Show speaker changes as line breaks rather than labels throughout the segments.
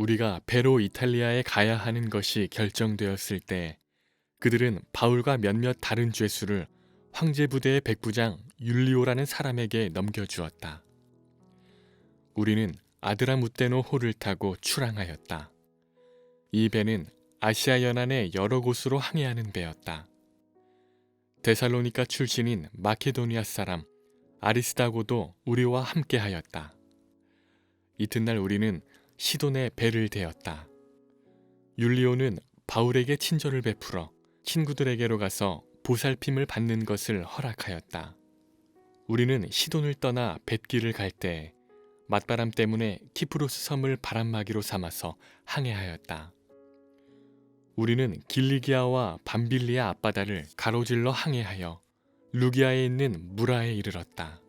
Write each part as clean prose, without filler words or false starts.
우리가 배로 이탈리아에 가야 하는 것이 결정되었을 때 그들은 바울과 몇몇 다른 죄수를 황제 부대의 백부장 율리오라는 사람에게 넘겨주었다. 우리는 아드라무테노 호를 타고 출항하였다. 이 배는 아시아 연안의 여러 곳으로 항해하는 배였다. 데살로니가 출신인 마케도니아 사람 아리스다고도 우리와 함께하였다. 이튿날 우리는 시돈에 배를 대었다. 율리오는 바울에게 친절을 베풀어 친구들에게로 가서 보살핌을 받는 것을 허락하였다. 우리는 시돈을 떠나 뱃길을 갈 때 맞바람 때문에 키프로스 섬을 바람막이로 삼아서 항해하였다. 우리는 길리기아와 밤빌리아 앞바다를 가로질러 항해하여 루기아에 있는 무라에 이르렀다.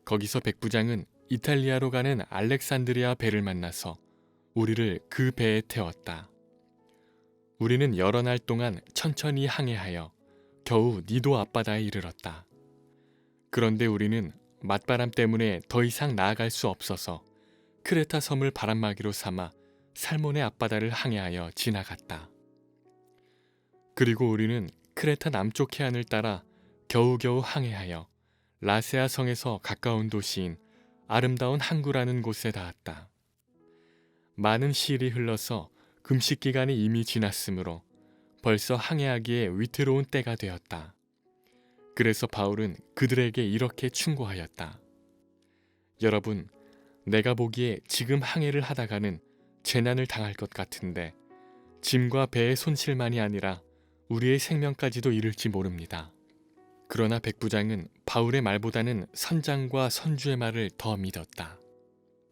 거기서 백부장은 이탈리아로 가는 알렉산드리아 배를 만나서 우리를 그 배에 태웠다. 우리는 여러 날 동안 천천히 항해하여 겨우 니도 앞바다에 이르렀다. 그런데 우리는 맞바람 때문에 더 이상 나아갈 수 없어서 크레타 섬을 바람막이로 삼아 살몬의 앞바다를 항해하여 지나갔다. 그리고 우리는 크레타 남쪽 해안을 따라 겨우겨우 항해하여 라세아 성에서 가까운 도시인 아름다운 항구라는 곳에 닿았다. 많은 시일이 흘러서 금식 기간이 이미 지났으므로 벌써 항해하기에 위태로운 때가 되었다. 그래서 바울은 그들에게 이렇게 충고하였다. 여러분, 내가 보기에 지금 항해를 하다가는 재난을 당할 것 같은데 짐과 배의 손실만이 아니라 우리의 생명까지도 잃을지 모릅니다. 그러나 백부장은 바울의 말보다는 선장과 선주의 말을 더 믿었다.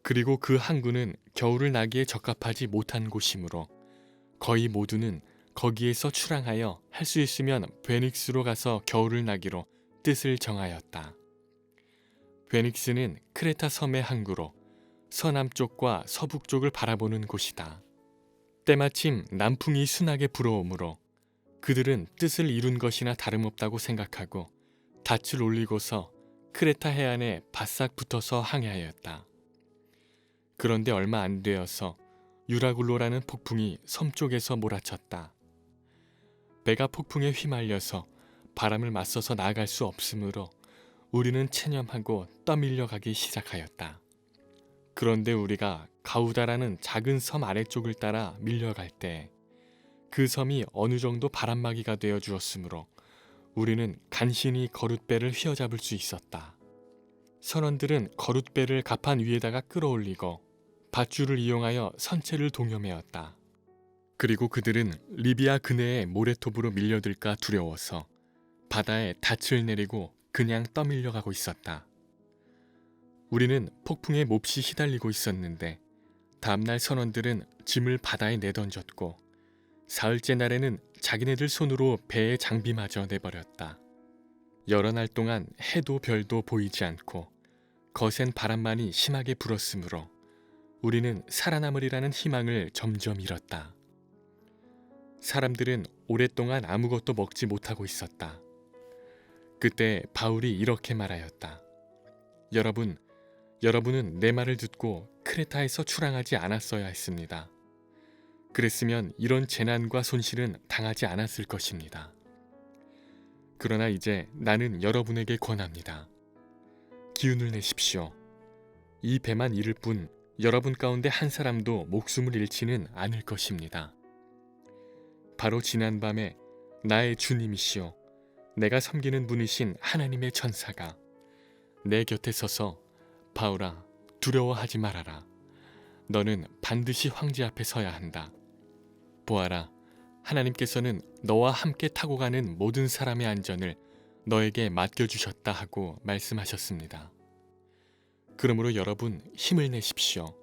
그리고 그 항구는 겨울을 나기에 적합하지 못한 곳이므로 거의 모두는 거기에서 출항하여 할 수 있으면 베닉스로 가서 겨울을 나기로 뜻을 정하였다. 베닉스는 크레타 섬의 항구로 서남쪽과 서북쪽을 바라보는 곳이다. 때마침 남풍이 순하게 불어오므로 그들은 뜻을 이룬 것이나 다름없다고 생각하고 닻을 올리고서 크레타 해안에 바싹 붙어서 항해하였다. 그런데 얼마 안 되어서 유라굴로라는 폭풍이 섬 쪽에서 몰아쳤다. 배가 폭풍에 휘말려서 바람을 맞서서 나아갈 수 없으므로 우리는 체념하고 떠밀려 가기 시작하였다. 그런데 우리가 가우다라는 작은 섬 아래쪽을 따라 밀려갈 때 그 섬이 어느 정도 바람막이가 되어 주었으므로 우리는 간신히 거룻배를 휘어잡을 수 있었다. 선원들은 거룻배를 갑판 위에다가 끌어올리고 밧줄을 이용하여 선체를 동여매었다. 그리고 그들은 리비아 근해의 모래톱으로 밀려들까 두려워서 바다에 닻을 내리고 그냥 떠밀려가고 있었다. 우리는 폭풍에 몹시 시달리고 있었는데 다음날 선원들은 짐을 바다에 내던졌고 사흘째 날에는 자기네들 손으로 배의 장비마저 내버렸다. 여러 날 동안 해도 별도 보이지 않고 거센 바람만이 심하게 불었으므로 우리는 살아남으리라는 희망을 점점 잃었다. 사람들은 오랫동안 아무것도 먹지 못하고 있었다. 그때 바울이 이렇게 말하였다. 여러분은 내 말을 듣고 크레타에서 출항하지 않았어야 했습니다. 그랬으면 이런 재난과 손실은 당하지 않았을 것입니다. 그러나 이제 나는 여러분에게 권합니다. 기운을 내십시오. 이 배만 잃을 뿐 여러분 가운데 한 사람도 목숨을 잃지는 않을 것입니다. 바로 지난밤에 나의 주님이시오 내가 섬기는 분이신 하나님의 천사가 내 곁에 서서 바울아 두려워하지 말아라. 너는 반드시 황제 앞에 서야 한다. 보아라, 하나님께서는 너와 함께 타고 가는 모든 사람의 안전을 너에게 맡겨주셨다 하고 말씀하셨습니다. 그러므로 여러분 힘을 내십시오.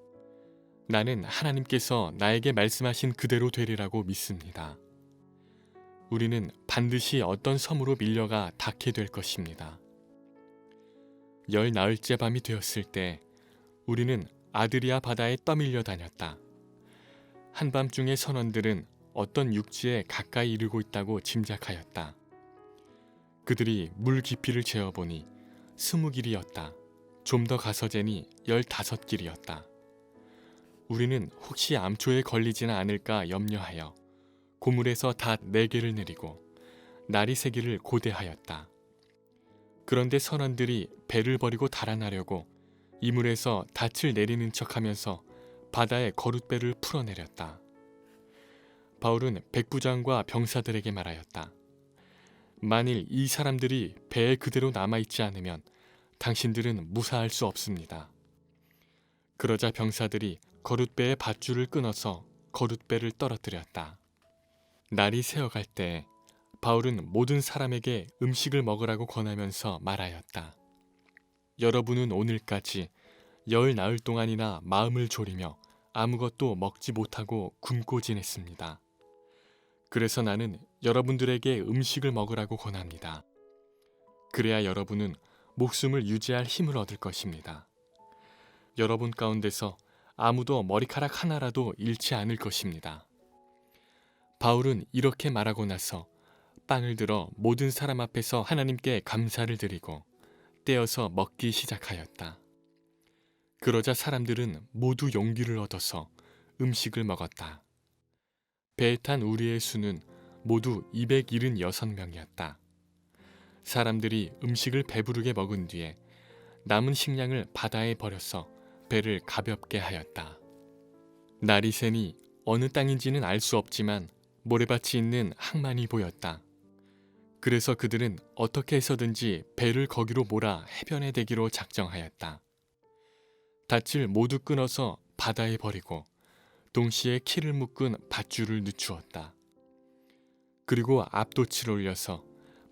나는 하나님께서 나에게 말씀하신 그대로 되리라고 믿습니다. 우리는 반드시 어떤 섬으로 밀려가 닿게 될 것입니다. 10나흘째 밤이 되었을 때 우리는 아드리아 바다에 떠밀려 다녔다. 한밤중에 선원들은 어떤 육지에 가까이 이르고 있다고 짐작하였다. 그들이 물 깊이를 재어보니 20길이었다. 좀 더 가서 재니 15길이었다. 우리는 혹시 암초에 걸리지는 않을까 염려하여 고물에서 닷 4개를 내리고 나리 3개를 고대하였다. 그런데 선원들이 배를 버리고 달아나려고 이물에서 닻을 내리는 척하면서 바다에 거룻배를 풀어내렸다. 바울은 백부장과 병사들에게 말하였다. 만일 이 사람들이 배에 그대로 남아있지 않으면 당신들은 무사할 수 없습니다. 그러자 병사들이 거룻배의 밧줄을 끊어서 거룻배를 떨어뜨렸다. 날이 새어갈 때 바울은 모든 사람에게 음식을 먹으라고 권하면서 말하였다. 여러분은 오늘까지 열 나흘 동안이나 마음을 졸이며 아무것도 먹지 못하고 굶고 지냈습니다. 그래서 나는 여러분들에게 음식을 먹으라고 권합니다. 그래야 여러분은 목숨을 유지할 힘을 얻을 것입니다. 여러분 가운데서 아무도 머리카락 하나라도 잃지 않을 것입니다. 바울은 이렇게 말하고 나서 빵을 들어 모든 사람 앞에서 하나님께 감사를 드리고 떼어서 먹기 시작하였다. 그러자 사람들은 모두 용기를 얻어서 음식을 먹었다. 배에 탄 우리의 수는 모두 276명이었다. 사람들이 음식을 배부르게 먹은 뒤에 남은 식량을 바다에 버려서 배를 가볍게 하였다. 날이 새니 어느 땅인지는 알 수 없지만 모래밭이 있는 항만이 보였다. 그래서 그들은 어떻게 해서든지 배를 거기로 몰아 해변에 대기로 작정하였다. 닻을 모두 끊어서 바다에 버리고 동시에 키를 묶은 밧줄을 늦추었다. 그리고 앞돛을 올려서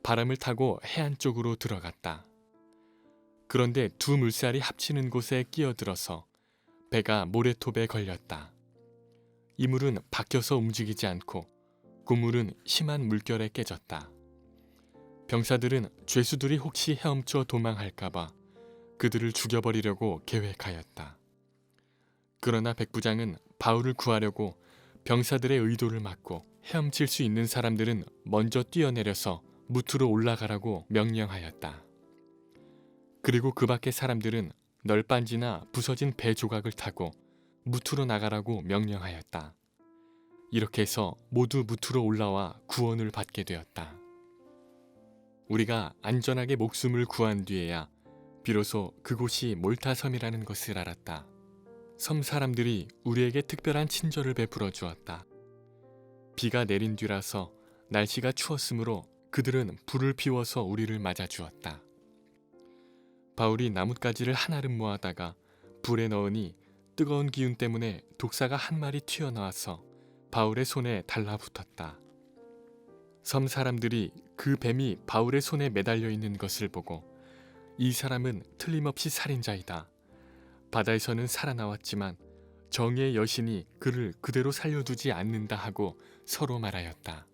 바람을 타고 해안 쪽으로 들어갔다. 그런데 두 물살이 합치는 곳에 끼어들어서 배가 모래톱에 걸렸다. 이 물은 바뀌어서 움직이지 않고 그물은 심한 물결에 깨졌다. 병사들은 죄수들이 혹시 헤엄쳐 도망할까봐 그들을 죽여버리려고 계획하였다. 그러나 백부장은 바울을 구하려고 병사들의 의도를 막고 헤엄칠 수 있는 사람들은 먼저 뛰어내려서 무트로 올라가라고 명령하였다. 그리고 그 밖의 사람들은 널빤지나 부서진 배 조각을 타고 무트로 나가라고 명령하였다. 이렇게 해서 모두 무트로 올라와 구원을 받게 되었다. 우리가 안전하게 목숨을 구한 뒤에야 비로소 그곳이 몰타섬이라는 것을 알았다. 섬 사람들이 우리에게 특별한 친절을 베풀어 주었다. 비가 내린 뒤라서 날씨가 추웠으므로 그들은 불을 피워서 우리를 맞아 주었다. 바울이 나뭇가지를 한아름 모아다가 불에 넣으니 뜨거운 기운 때문에 독사가 한 마리 튀어나와서 바울의 손에 달라붙었다. 섬 사람들이 그 뱀이 바울의 손에 매달려 있는 것을 보고 이 사람은 틀림없이 살인자이다. 바다에서는 살아나왔지만 정의의 여신이 그를 그대로 살려두지 않는다 하고 서로 말하였다.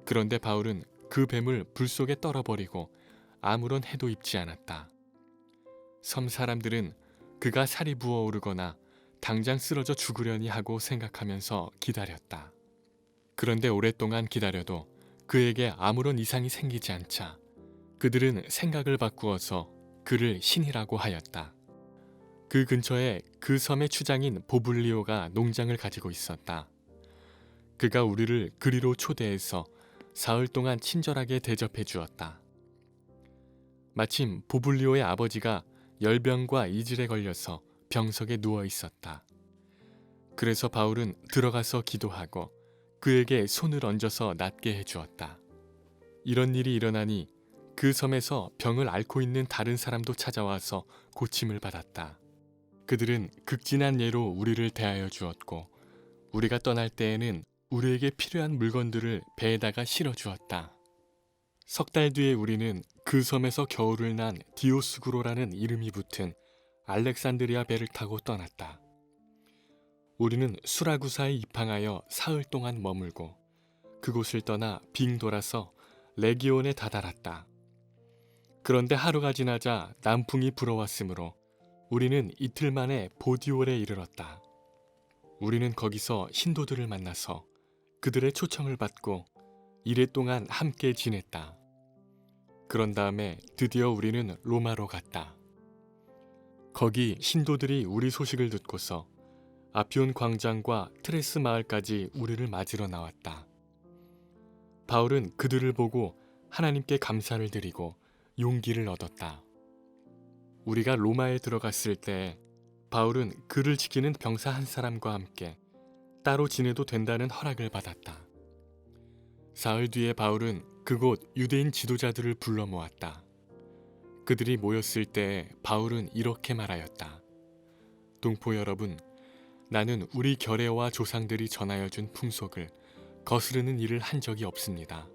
그런데 바울은 그 뱀을 불 속에 떨어버리고 아무런 해도 입지 않았다. 섬 사람들은 그가 살이 부어오르거나 당장 쓰러져 죽으려니 하고 생각하면서 기다렸다. 그런데 오랫동안 기다려도 그에게 아무런 이상이 생기지 않자 그들은 생각을 바꾸어서 그를 신이라고 하였다. 그 근처에 그 섬의 추장인 보블리오가 농장을 가지고 있었다. 그가 우리를 그리로 초대해서 사흘 동안 친절하게 대접해 주었다. 마침 보블리오의 아버지가 열병과 이질에 걸려서 병석에 누워 있었다. 그래서 바울은 들어가서 기도하고 그에게 손을 얹어서 낫게 해주었다. 이런 일이 일어나니 그 섬에서 병을 앓고 있는 다른 사람도 찾아와서 고침을 받았다. 그들은 극진한 예로 우리를 대하여 주었고 우리가 떠날 때에는 우리에게 필요한 물건들을 배에다가 실어 주었다. 석 달 뒤에 우리는 그 섬에서 겨울을 난 디오스구로라는 이름이 붙은 알렉산드리아 배를 타고 떠났다. 우리는 수라구사에 입항하여 사흘 동안 머물고 그곳을 떠나 빙 돌아서 레기온에 다다랐다. 그런데 하루가 지나자 남풍이 불어왔으므로 우리는 이틀 만에 보디올에 이르렀다. 우리는 거기서 신도들을 만나서 그들의 초청을 받고 이래 동안 함께 지냈다. 그런 다음에 드디어 우리는 로마로 갔다. 거기 신도들이 우리 소식을 듣고서 아피온 광장과 트레스 마을까지 우리를 맞으러 나왔다. 바울은 그들을 보고 하나님께 감사를 드리고 용기를 얻었다. 우리가 로마에 들어갔을 때 바울은 그를 지키는 병사 한 사람과 함께 따로 지내도 된다는 허락을 받았다. 사흘 뒤에 바울은 그곳 유대인 지도자들을 불러 모았다. 그들이 모였을 때 바울은 이렇게 말하였다. 동포 여러분, 나는 우리 결례와 조상들이 전하여 준 풍속을 거스르는 일을 한 적이 없습니다.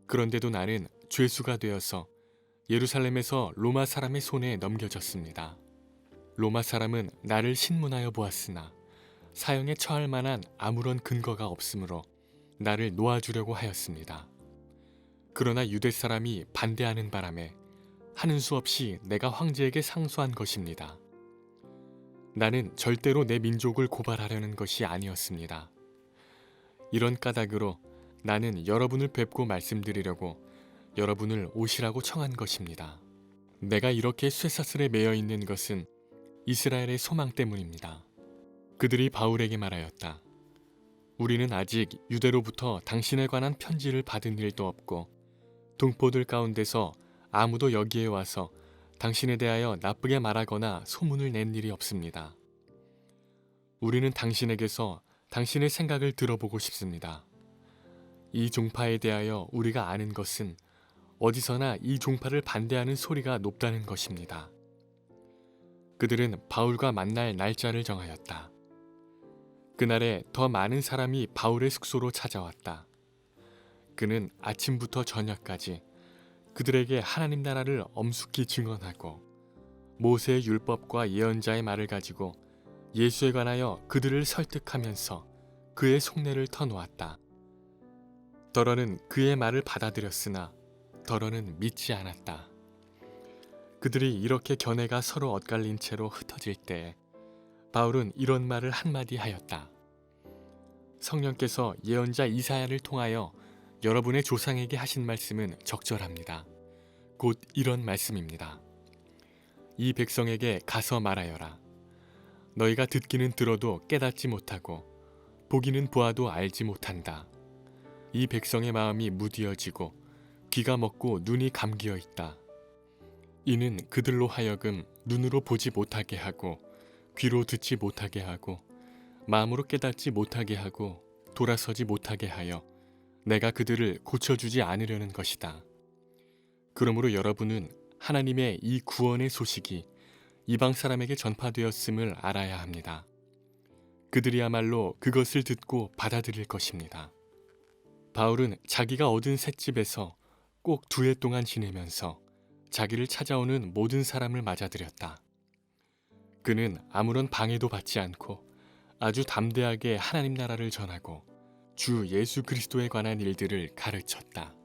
그런데도 나는 죄수가 되어서 예루살렘에서 로마 사람의 손에 넘겨졌습니다. 로마 사람은 나를 신문하여 보았으나 사형에 처할 만한 아무런 근거가 없으므로 나를 놓아주려고 하였습니다. 그러나 유대 사람이 반대하는 바람에 하는 수 없이 내가 황제에게 상소한 것입니다. 나는 절대로 내 민족을 고발하려는 것이 아니었습니다. 이런 까닭으로 나는 여러분을 뵙고 말씀드리려고 여러분을 오시라고 청한 것입니다. 내가 이렇게 쇠사슬에 매여 있는 것은 이스라엘의 소망 때문입니다. 그들이 바울에게 말하였다. 우리는 아직 유대로부터 당신에 관한 편지를 받은 일도 없고 동포들 가운데서 아무도 여기에 와서 당신에 대하여 나쁘게 말하거나 소문을 낸 일이 없습니다. 우리는 당신에게서 당신의 생각을 들어보고 싶습니다. 이 종파에 대하여 우리가 아는 것은 어디서나 이 종파를 반대하는 소리가 높다는 것입니다. 그들은 바울과 만날 날짜를 정하였다. 그날에 더 많은 사람이 바울의 숙소로 찾아왔다. 그는 아침부터 저녁까지 그들에게 하나님 나라를 엄숙히 증언하고 모세의 율법과 예언자의 말을 가지고 예수에 관하여 그들을 설득하면서 그의 속내를 터놓았다. 더러는 그의 말을 받아들였으나 더러는 믿지 않았다. 그들이 이렇게 견해가 서로 엇갈린 채로 흩어질 때 바울은 이런 말을 한마디 하였다. 성령께서 예언자 이사야를 통하여 여러분의 조상에게 하신 말씀은 적절합니다. 곧 이런 말씀입니다. 이 백성에게 가서 말하여라. 너희가 듣기는 들어도 깨닫지 못하고 보기는 보아도 알지 못한다. 이 백성의 마음이 무디어지고 귀가 먹고 눈이 감기어 있다. 이는 그들로 하여금 눈으로 보지 못하게 하고 귀로 듣지 못하게 하고 마음으로 깨닫지 못하게 하고 돌아서지 못하게 하여 내가 그들을 고쳐주지 않으려는 것이다. 그러므로 여러분은 하나님의 이 구원의 소식이 이방 사람에게 전파되었음을 알아야 합니다. 그들이야말로 그것을 듣고 받아들일 것입니다. 바울은 자기가 얻은 셋집에서 꼭 2해 동안 지내면서 자기를 찾아오는 모든 사람을 맞아들였다. 그는 아무런 방해도 받지 않고 아주 담대하게 하나님 나라를 전하고 주 예수 그리스도에 관한 일들을 가르쳤다.